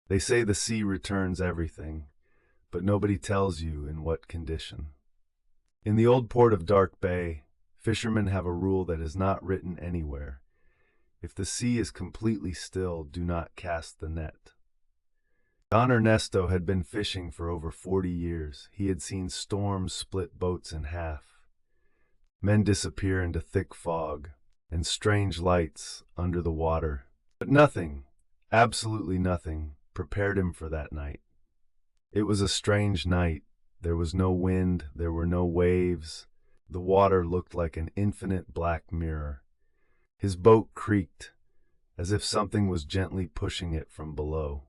They say the sea returns everything, but nobody tells you in what condition. In the old port of Dark Bay, fishermen have a rule that is not written anywhere. If the sea is completely still, do not cast the net. Don Ernesto had been fishing for over 40 years. He had seen storms split boats in half, men disappear into thick fog, and strange lights under the water. But nothing, absolutely nothing, prepared him for that night. It was a strange night. There was no wind, there were no waves. The water looked like an infinite black mirror. His boat creaked, as if something was gently pushing it from below.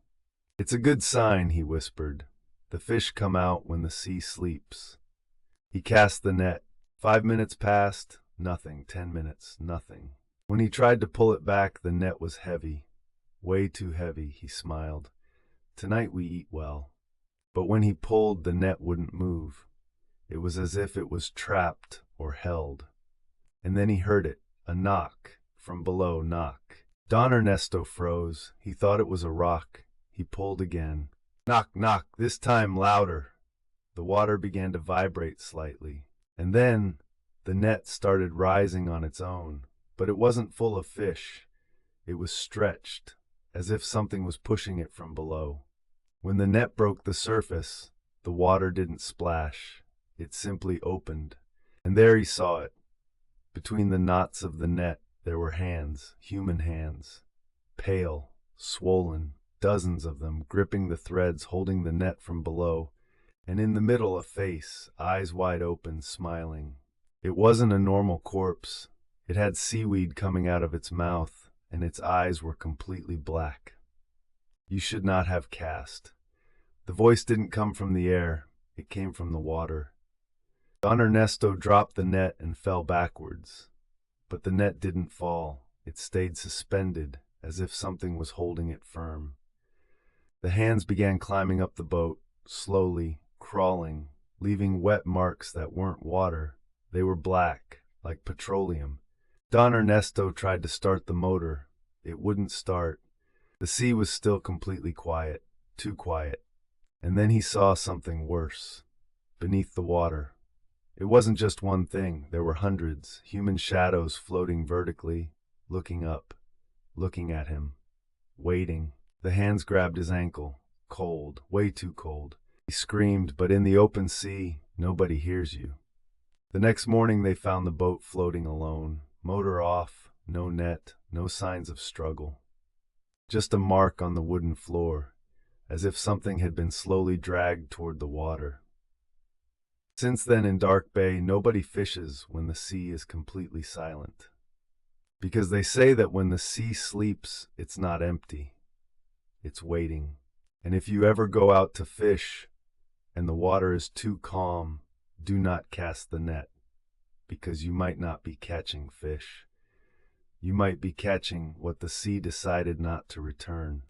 "It's a good sign," he whispered. "The fish come out when the sea sleeps." He cast the net. 5 minutes passed, nothing. 10 minutes, nothing. When he tried to pull it back, the net was heavy. Way too heavy, he smiled. Tonight we eat well. But when he pulled, the net wouldn't move. It was as if it was trapped or held. And then he heard it, a knock, from below, knock. Don Ernesto froze. He thought it was a rock. He pulled again. Knock, knock, this time louder. The water began to vibrate slightly. And then the net started rising on its own. But it wasn't full of fish. It was stretched, as if something was pushing it from below. When the net broke the surface, the water didn't splash. It simply opened. And there he saw it. Between the knots of the net, there were hands, human hands, pale, swollen, dozens of them, gripping the threads, holding the net from below. And in the middle, a face, eyes wide open, smiling. It wasn't a normal corpse. It had seaweed coming out of its mouth, and its eyes were completely black. "You should not have cast." The voice didn't come from the air. It came from the water. Don Ernesto dropped the net and fell backwards. But the net didn't fall. It stayed suspended, as if something was holding it firm. The hands began climbing up the boat, slowly, crawling, leaving wet marks that weren't water. They were black, like petroleum. Don Ernesto tried to start the motor. It wouldn't start. The sea was still completely quiet, too quiet. And then he saw something worse. Beneath the water. It wasn't just one thing. There were hundreds, human shadows floating vertically, looking up, looking at him, waiting. The hands grabbed his ankle. Cold, way too cold. He screamed, but in the open sea, nobody hears you. The next morning they found the boat floating alone. Motor off, no net, no signs of struggle. Just a mark on the wooden floor, as if something had been slowly dragged toward the water. Since then in Dark Bay, nobody fishes when the sea is completely silent. Because they say that when the sea sleeps, it's not empty. It's waiting. And if you ever go out to fish and the water is too calm, do not cast the net, because you might not be catching fish. You might be catching what the sea decided not to return.